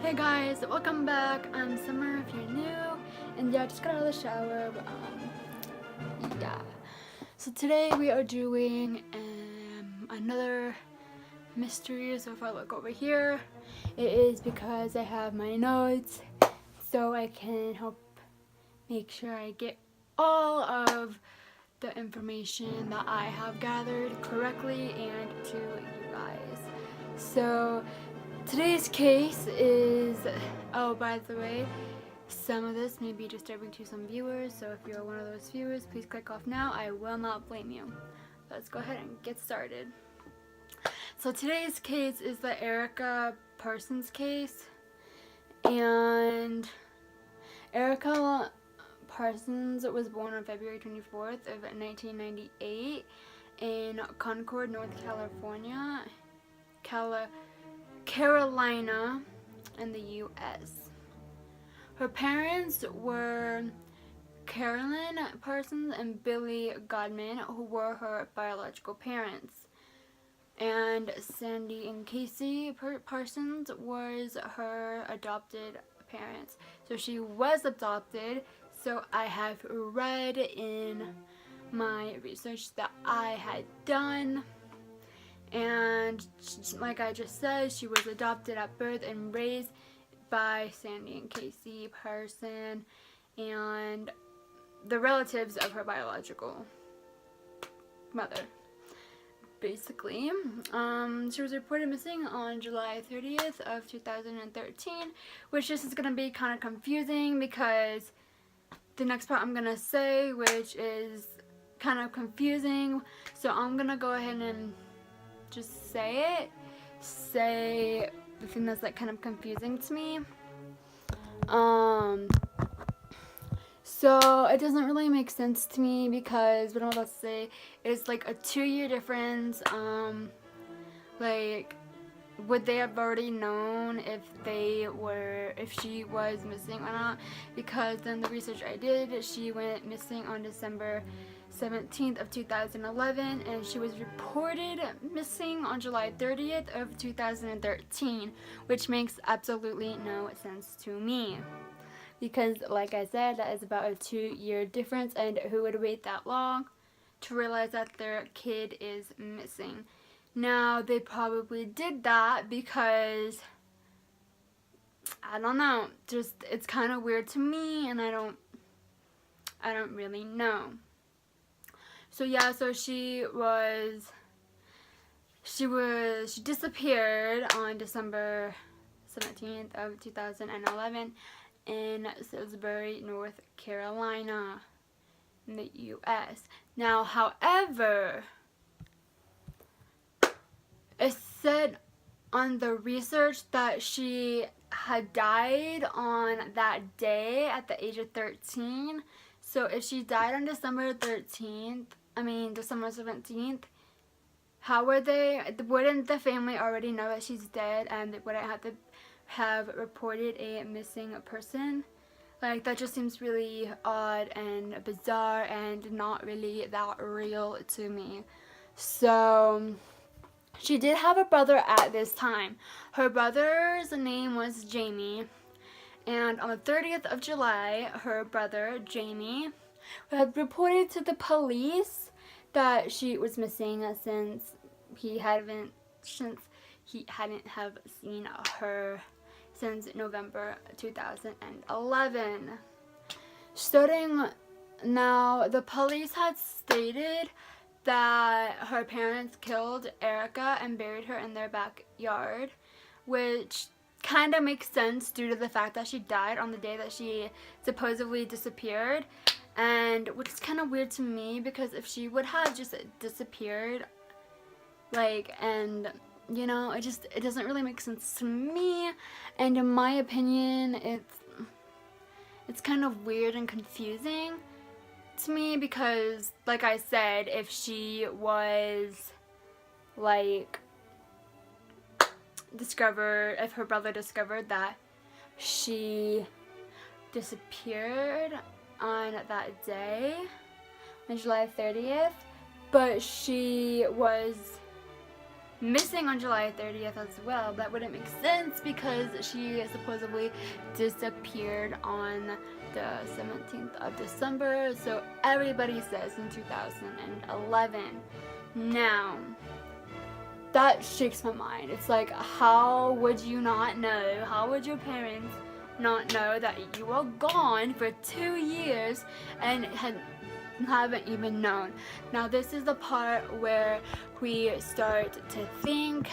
Hey guys, welcome back. I'm Summer if you're new, and yeah, I just got out of the shower. Yeah. So today we are doing another mystery. So if I look over here, it is because I have my notes, so I can help make sure I get all of the information that I have gathered correctly and to you guys. So today's case is, oh, by the way, some of this may be disturbing to some viewers, so if you're one of those viewers, please click off now. I will not blame you. Let's go ahead and get started. So today's case is the Erica Parsons case, and Erica Parsons was born on February 24th of 1998 in Concord, North Carolina in the U.S. Her parents were Carolyn Parsons and Billy Godman, who were her biological parents. And Sandy and Casey Parsons was her adopted parents. So she was adopted, so I have read in my research that I had done. And like I just said, she was adopted at birth and raised by Sandy and Casey Parsons and the relatives of her biological mother. Basically, she was reported missing on July 30th of 2013, which this is going to be kind of confusing because the next part I'm going to say, which is kind of confusing, so I'm going to go ahead and just say the thing that's like kind of confusing to me. So it doesn't really make sense to me because what I'm about to say is like a 2-year difference. Like, would they have already known if she was missing or not? Because in the research I did, she went missing on December 17th of 2011, and she was reported missing on July 30th of 2013, which makes absolutely no sense to me. Because, like I said, that is about a 2-year difference, and who would wait that long to realize that their kid is missing? Now, they probably did that because, I don't know, just, it's kind of weird to me, and I don't really know. So yeah, so she disappeared on December 17th of 2011 in Salisbury, North Carolina, in the U.S. Now, however, it said on the research that she had died on that day at the age of 13. So if she died on December 17th, wouldn't the family already know that she's dead and they wouldn't have reported a missing person? Like, that just seems really odd and bizarre and not really that real to me. So she did have a brother at this time. Her brother's name was Jamie, and on the 30th of July, her brother Jamie had reported to the police that she was missing since he hadn't have seen her since November 2011. Starting now, the police had stated that her parents killed Erica and buried her in their backyard, which kind of makes sense due to the fact that she died on the day that she supposedly disappeared, and which is kind of weird to me because if she would have just disappeared, like, and you know, it doesn't really make sense to me, and in my opinion, it's kind of weird and confusing to me because, like I said, if she was like if her brother discovered that she disappeared on that day, on July 30th, but she was missing on July 30th as well. That wouldn't make sense because she supposedly disappeared on the 17th of December. So everybody says in 2011. Now, that shakes my mind. It's like, how would you not know? How would your parents not know that you were gone for 2 years and haven't even known? Now, this is the part where we start to think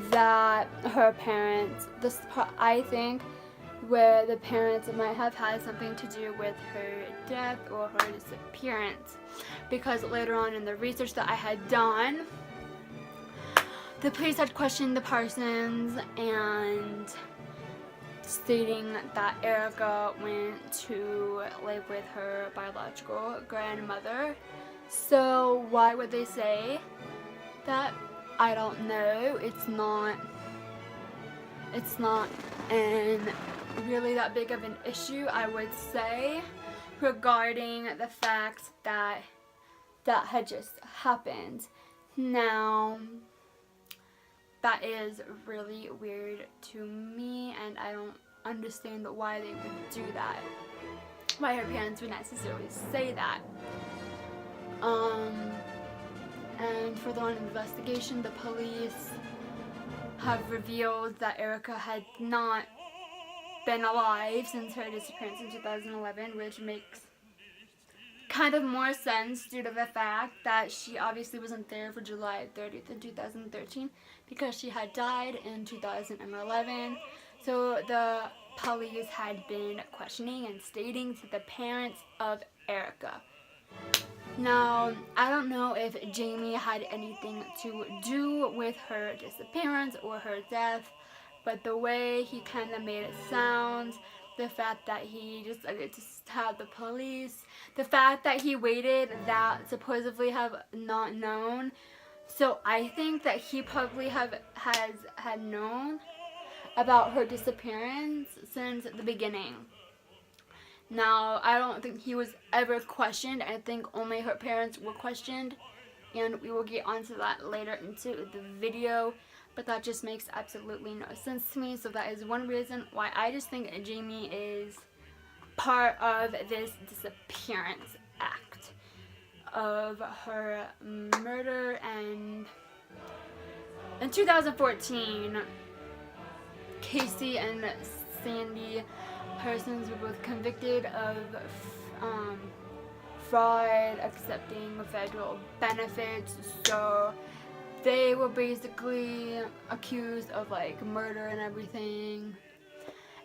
that her parents, this part I think, where the parents might have had something to do with her death or her disappearance, because later on in the research that I had done, the police had questioned the Parsons and stating that Erica went to live with her biological grandmother. So why would they say that? I don't know. It's not really that big of an issue, I would say, regarding the fact that that had just happened. Now, that is really weird to me, and I don't understand why they would do that. Why her parents would necessarily say that. And further on in the investigation, the police have revealed that Erica had not been alive since her disappearance in 2011, which makes kind of more sense due to the fact that she obviously wasn't there for July 30th in 2013 because she had died in 2011. So the police had been questioning and stating to the parents of Erica. Now, I don't know if Jamie had anything to do with her disappearance or her death, but the way he kind of made it sound, the fact that he just had the police, the fact that he waited, that supposedly have not known. So I think that he probably had known about her disappearance since the beginning. Now, I don't think he was ever questioned. I think only her parents were questioned, and we will get onto that later into the video, but that just makes absolutely no sense to me. So that is one reason why I just think Jamie is part of this disappearance act of her murder. And in 2014, Casey and Sandy Parsons were both convicted of fraud, accepting federal benefits. So they were basically accused of like murder and everything.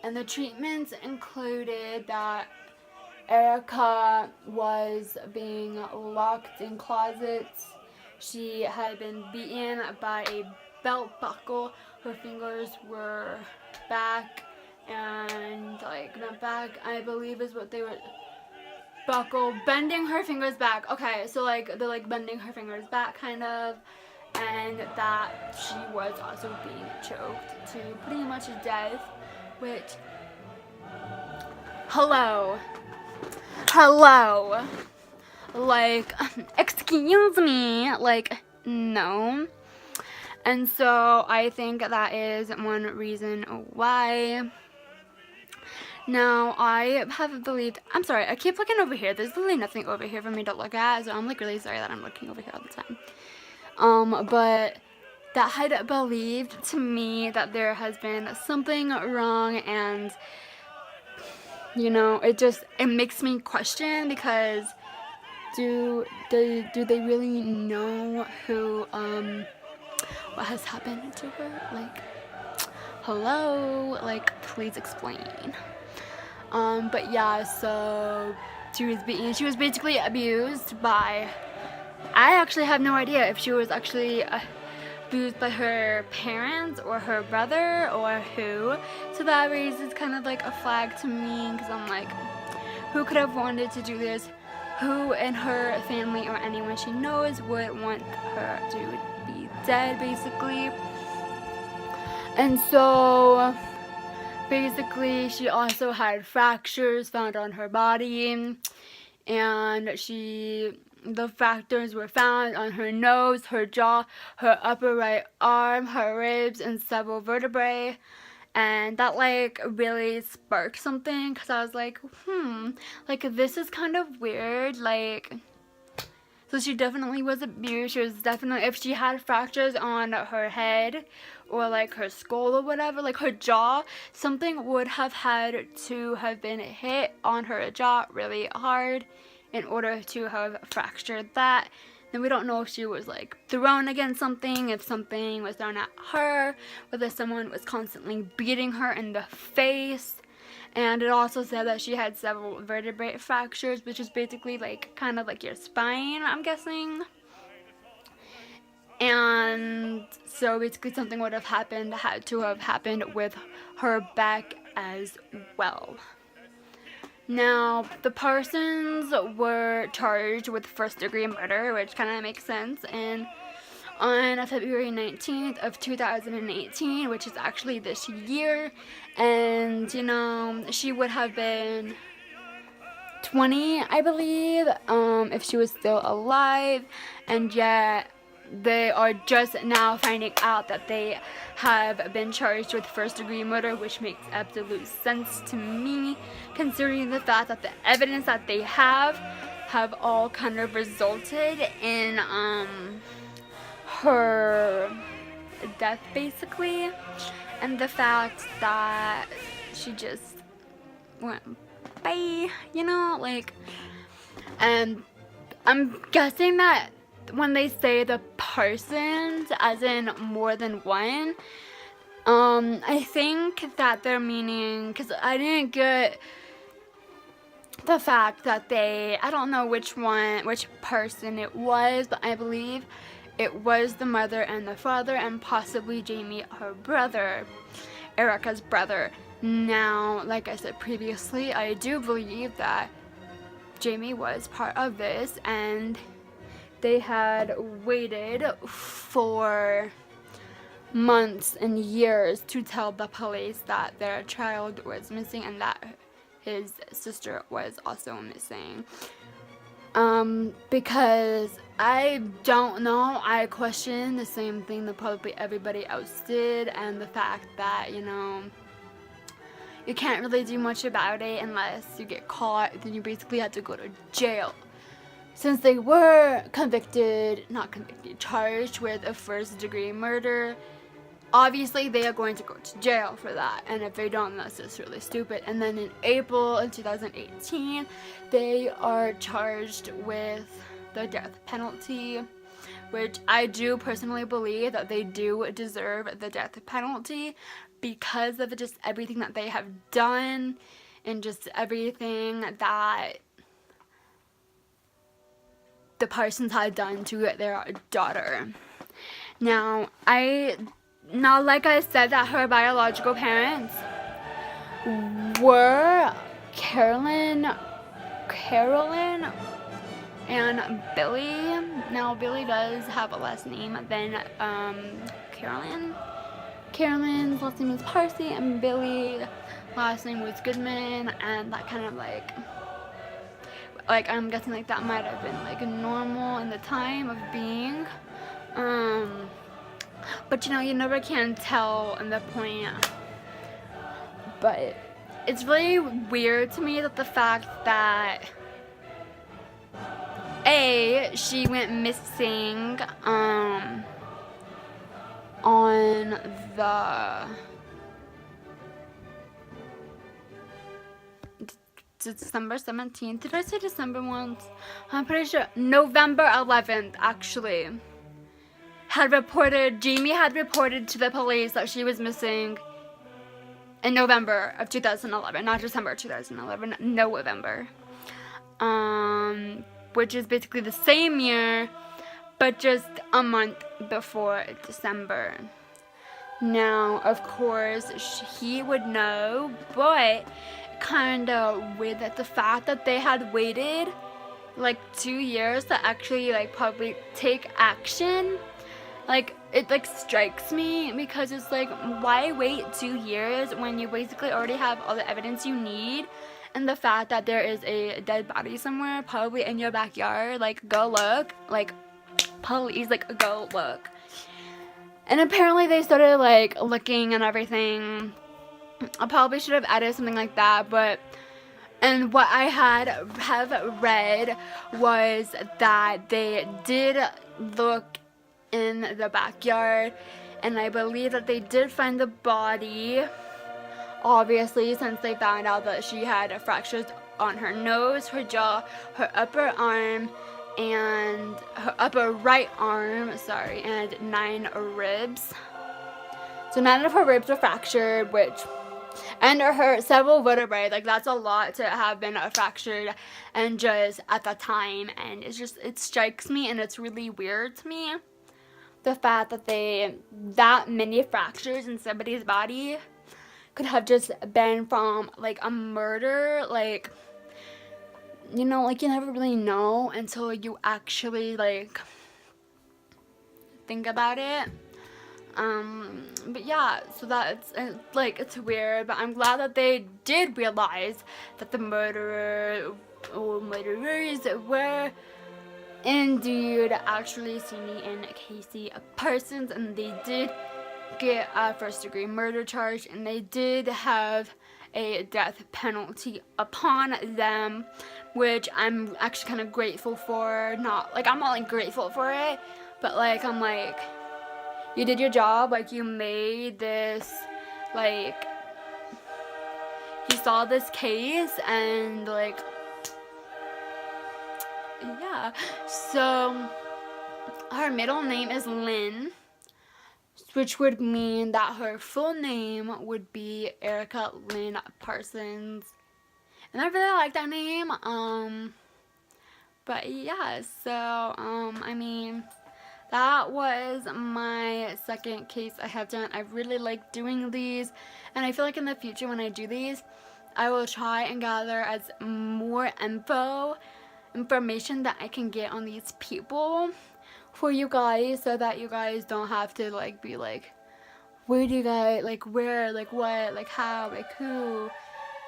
And the treatments included that Erica was being locked in closets. She had been beaten by a belt buckle. Her fingers were back, and like not back, I believe is what they were, buckle, bending her fingers back. Okay, so like they're like bending her fingers back kind of, and that she was also being choked to pretty much death, which, hello, like, excuse me, like, no. And so I think that is one reason why. Now, I have believed, I'm sorry, I keep looking over here. There's literally nothing over here for me to look at, so I'm like really sorry that I'm looking over here all the time. But that had believed to me that there has been something wrong, and you know, it makes me question, because do they really know who what has happened to her? Like, hello, like, please explain. But yeah, so she was basically abused by, I actually have no idea if she was actually abused by her parents or her brother or who. So that raises kind of like a flag to me, because I'm like, who could have wanted to do this? Who in her family or anyone she knows would want her to be dead, basically? And so basically she also had fractures found on her body, and she the fractures were found on her nose, her jaw, her upper right arm, her ribs, and several vertebrae. And that, like, really sparked something, because I was like, like, this is kind of weird. Like, so she definitely was abused. She was definitely, if she had fractures on her head or like her skull or whatever, like her jaw, something would have had to have been hit on her jaw really hard in order to have fractured that. Then we don't know if she was like thrown against something, if something was thrown at her, whether someone was constantly beating her in the face. And it also said that she had several vertebrae fractures, which is basically like kind of like your spine, I'm guessing. And so basically something would have happened, had to have happened with her back as well. Now, the Parsons were charged with first-degree murder, which kind of makes sense, and on February 19th of 2018, which is actually this year, and, you know, she would have been 20, I believe, if she was still alive, and yet they are just now finding out that they have been charged with first-degree murder, which makes absolute sense to me, considering the fact that the evidence that they have all kind of resulted in her death, basically, and the fact that she just went bye, you know, like, and I'm guessing that when they say the Parsons, as in more than one, I think that they're meaning, because I didn't get the fact that I don't know which person it was, but I believe it was the mother and the father, and possibly Jamie, her brother, Erica's brother. Now, like I said previously, I do believe that Jamie was part of this, and they had waited for months and years to tell the police that their child was missing and that his sister was also missing. Because I don't know, I question the same thing that probably everybody else did, and the fact that, you know, you can't really do much about it unless you get caught, then you basically have to go to jail. Since they were charged with a first-degree murder, obviously they are going to go to jail for that, and if they don't, that's just really stupid. And then in April of 2018, they are charged with the death penalty, which I do personally believe that they do deserve the death penalty because of just everything that they have done and just everything that the Parsons had done to their daughter. Now, like I said, that her biological parents were Carolyn and Billy. Now, Billy does have a last name than Carolyn. Carolyn's last name is Parsi, and Billy's last name was Goodman, and that kind of like I'm guessing like that might have been like normal in the time of being. But you know, you never can tell in the point. But it's really weird to me that the fact that she went missing on the December 17th. Did I say December once? I'm pretty sure November 11th, actually. Jamie had reported to the police that she was missing in November of 2011, not December 2011, November. Which is basically the same year, but just a month before December. Now, of course, he would know, but kind of with the fact that they had waited like 2 years to actually like probably take action, like it like strikes me, because it's like, why wait 2 years when you basically already have all the evidence you need And the fact that there is a dead body somewhere, probably in your backyard, like, go look. Like, please, like, go look. And apparently they started, like, looking and everything. I probably should have added something like that, but... And what I have read was that they did look in the backyard, and I believe that they did find the body, obviously, since they found out that she had fractures on her nose, her jaw, her upper arm, and her upper right arm, sorry, and 9 ribs. So 9 of her ribs were fractured, and her several vertebrae, like, that's a lot to have been fractured and just at the time. And it strikes me, and it's really weird to me, the fact that that many fractures in somebody's body could have just been from, like, a murder. Like, you know, like, you never really know until you actually, like, think about it. But yeah, so that's, like, it's weird, but I'm glad that they did realize that the murderers were indeed actually Cindy and Casey Parsons, and they did get a first-degree murder charge, and they did have a death penalty upon them, which I'm actually kind of grateful for. I'm not, like, grateful for it, but, like, I'm like, you did your job. Like, you made this, like, you saw this case, and, like, yeah. So her middle name is Lynn, which would mean that her full name would be Erica Lynn Parsons, and I really like that name. But yeah, so I mean, that was my second case I have done. I really like doing these, and I feel like in the future when I do these, I will try and gather as more information that I can get on these people for you guys, so that you guys don't have to, like, be like, where do you guys, like, where, like, what, like, how, like, who.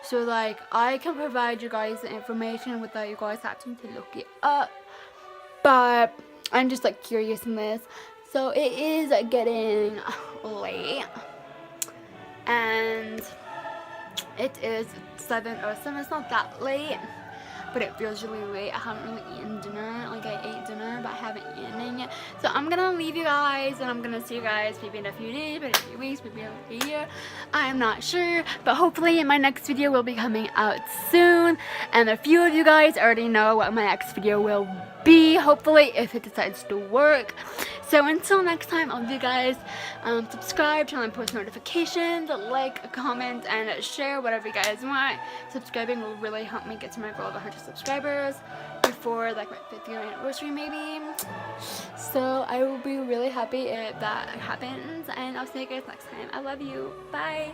So, like, I can provide you guys the information without you guys having to look it up. But I'm just, like, curious in this. So it is getting late, and it is 7:07. It's not that late, but it feels really late. I haven't really eaten dinner. Like, I ate dinner, but I haven't eaten it yet. So I'm gonna leave you guys, and I'm gonna see you guys maybe in a few days, maybe a few weeks, maybe a year. I'm not sure, but hopefully my next video will be coming out soon. And a few of you guys already know what my next video will be, hopefully, if it decides to work. So until next time, I'll leave you guys subscribe, turn on post notifications, like, comment, and share whatever you guys want. Subscribing will really help me get to my goal of 100 subscribers before, like, my 50th anniversary maybe. So I will be really happy if that happens, and I'll see you guys next time. I love you. Bye.